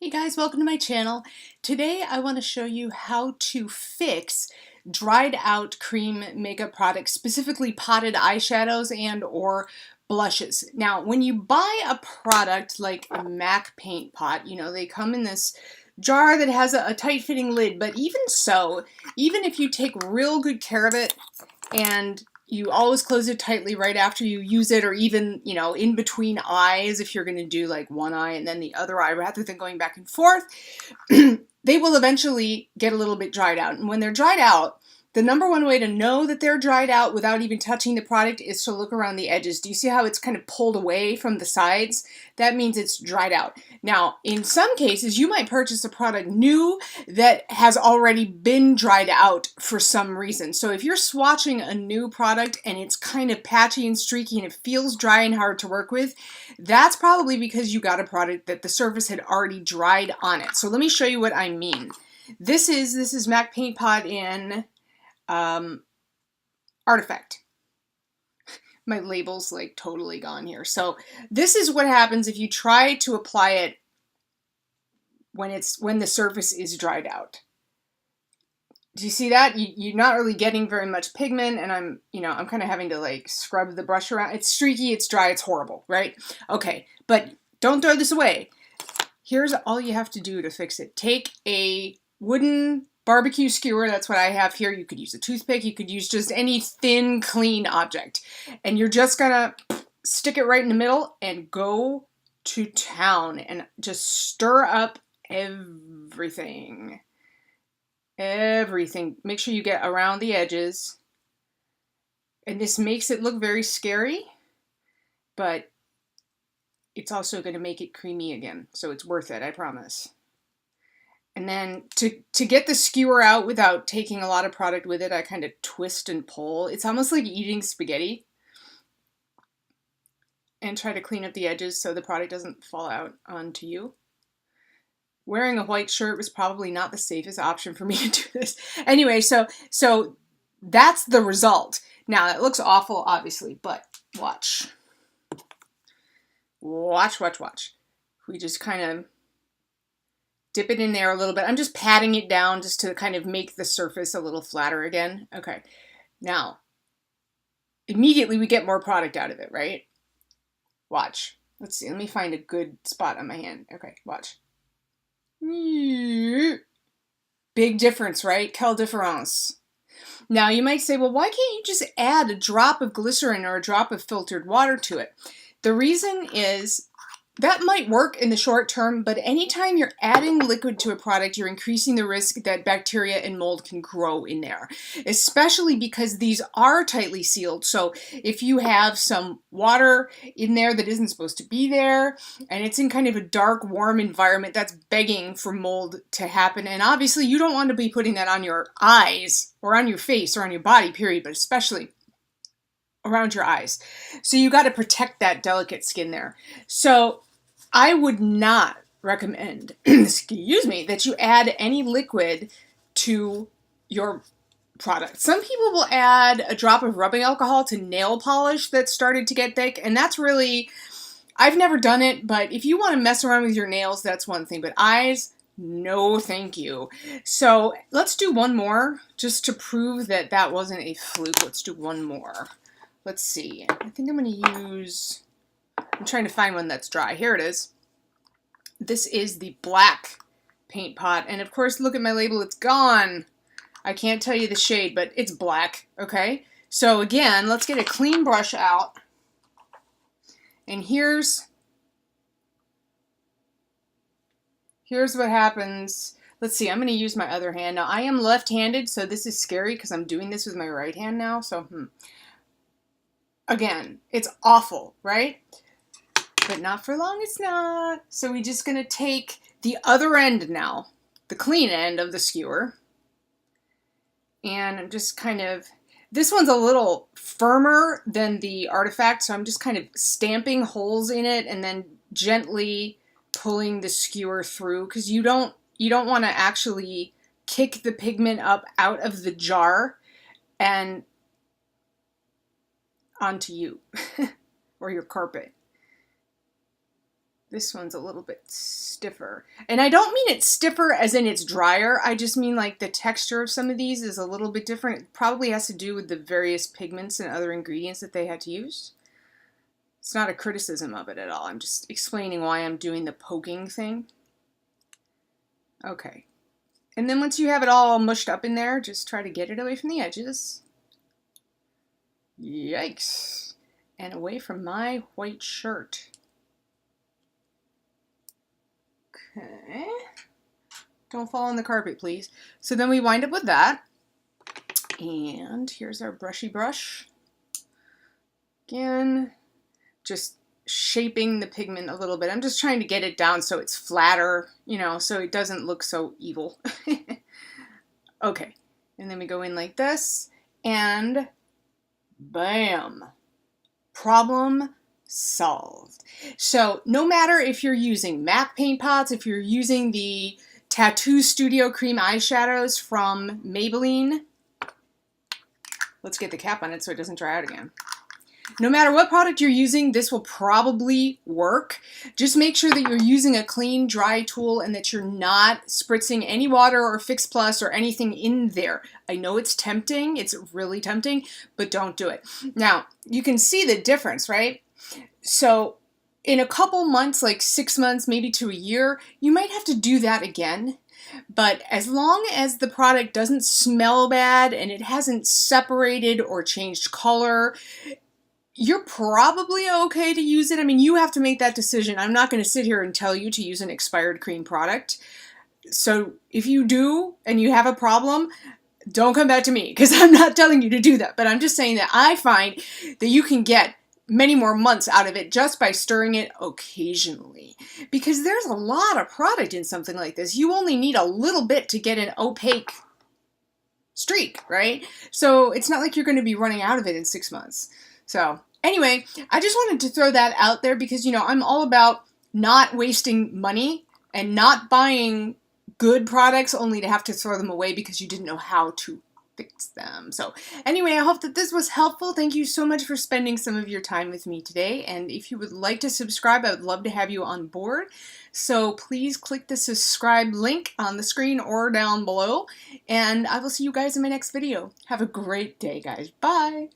Hey guys, welcome to my channel. Today I want to show you how to fix dried out cream makeup products, specifically potted eyeshadows and or blushes. Now, when you buy a product like a MAC paint pot, you know, they come in this jar that has a tight fitting lid, but even so, even if you take real good care of it and you always close it tightly right after you use it, or even, you know, in between eyes if you're going to do like one eye and then the other eye rather than going back and forth, they will eventually get a little bit dried out. And when they're dried out, the number one way to know that they're dried out without even touching the product is to look around the edges. Do you see how it's kind of pulled away from the sides? That means it's dried out. Now, in some cases, you might purchase a product new that has already been dried out for some reason. So if you're swatching a new product and it's kind of patchy and streaky and it feels dry and hard to work with, that's probably because you got a product that the surface had already dried on it. So let me show you what I mean. This is MAC Paint Pot in Artifact. My label's like totally gone here. So this is what happens if you try to apply it when the surface is dried out. Do you see that? You're not really getting very much pigment, and I'm kind of having to like scrub the brush around. It's streaky, it's dry, it's horrible, right? Okay, but don't throw this away. Here's all you have to do to fix it. Take a wooden barbecue skewer, that's what I have here. You could use a toothpick, you could use just any thin, clean object. And you're just gonna stick it right in the middle and go to town and just stir up everything. Everything. Make sure you get around the edges. And this makes it look very scary, but it's also going to make it creamy again. So it's worth it, I promise. And then to get the skewer out without taking a lot of product with it, I kind of twist and pull. It's almost like eating spaghetti. And try to clean up the edges so the product doesn't fall out onto you. Wearing a white shirt was probably not the safest option for me to do this. Anyway, so that's the result. Now, that looks awful, obviously, but watch. Watch, watch, watch. We just kind of dip it in there a little bit. I'm just patting it down just to kind of make the surface a little flatter again. Okay. Now, immediately we get more product out of it, right? Watch. Let's see. Let me find a good spot on my hand. Okay, watch. Big difference, right? Quelle différence. Now, you might say, well, why can't you just add a drop of glycerin or a drop of filtered water to it? The reason is that might work in the short term, but anytime you're adding liquid to a product, you're increasing the risk that bacteria and mold can grow in there, especially because these are tightly sealed. So if you have some water in there that isn't supposed to be there, and it's in kind of a dark, warm environment, that's begging for mold to happen. And obviously you don't want to be putting that on your eyes or on your face or on your body, period, but especially around your eyes. So you got to protect that delicate skin there. So I would not recommend, excuse me, that you add any liquid to your product. Some people will add a drop of rubbing alcohol to nail polish that started to get thick, and that's really, I've never done it, but if you want to mess around with your nails, that's one thing, but eyes, no thank you. So let's do one more just to prove that that wasn't a fluke. Let's do one more. Let's see. I think I'm going to use, I'm trying to find one that's dry. Here it is. This is the black paint pot. And of course, look at my label. It's gone. I can't tell you the shade, but it's black. Okay. So again, let's get a clean brush out. And here's what happens. Let's see. I'm going to use my other hand. Now, I am left-handed, so this is scary because I'm doing this with my right hand now. So, Again, it's awful, right? But not for long, it's not. So we're just going to take the other end now, the clean end of the skewer. And I'm just kind of, this one's a little firmer than the Artifact, so I'm just kind of stamping holes in it and then gently pulling the skewer through, because you don't want to actually kick the pigment up out of the jar and onto you or your carpet. This one's a little bit stiffer. And I don't mean it's stiffer as in it's drier. I just mean like the texture of some of these is a little bit different. It probably has to do with the various pigments and other ingredients that they had to use. It's not a criticism of it at all. I'm just explaining why I'm doing the poking thing. Okay. And then once you have it all mushed up in there, just try to get it away from the edges. Yikes. And away from my white shirt. Okay. Don't fall on the carpet, please. So then we wind up with that. And here's our brushy brush. Again, just shaping the pigment a little bit. I'm just trying to get it down so it's flatter, you know, so it doesn't look so evil. Okay. And then we go in like this. And bam. Problem solved. So no matter if you're using MAC paint pots, if you're using the Tattoo Studio Cream eyeshadows from Maybelline, let's get the cap on it so it doesn't dry out again. No matter what product you're using, this will probably work. Just make sure that you're using a clean, dry tool and that you're not spritzing any water or Fix Plus or anything in there. I know it's tempting, it's really tempting, but don't do it. Now, you can see the difference, right? So in a couple months, like 6 months, maybe to a year, you might have to do that again. But as long as the product doesn't smell bad and it hasn't separated or changed color, you're probably okay to use it. I mean, you have to make that decision. I'm not going to sit here and tell you to use an expired cream product. So if you do and you have a problem, don't come back to me because I'm not telling you to do that. But I'm just saying that I find that you can get many more months out of it just by stirring it occasionally. Because there's a lot of product in something like this. You only need a little bit to get an opaque streak, right? So it's not like you're going to be running out of it in 6 months. So anyway, I just wanted to throw that out there because, you know, I'm all about not wasting money and not buying good products only to have to throw them away because you didn't know how to fix them. So anyway, I hope that this was helpful. Thank you so much for spending some of your time with me today. And if you would like to subscribe, I would love to have you on board. So please click the subscribe link on the screen or down below. And I will see you guys in my next video. Have a great day, guys. Bye.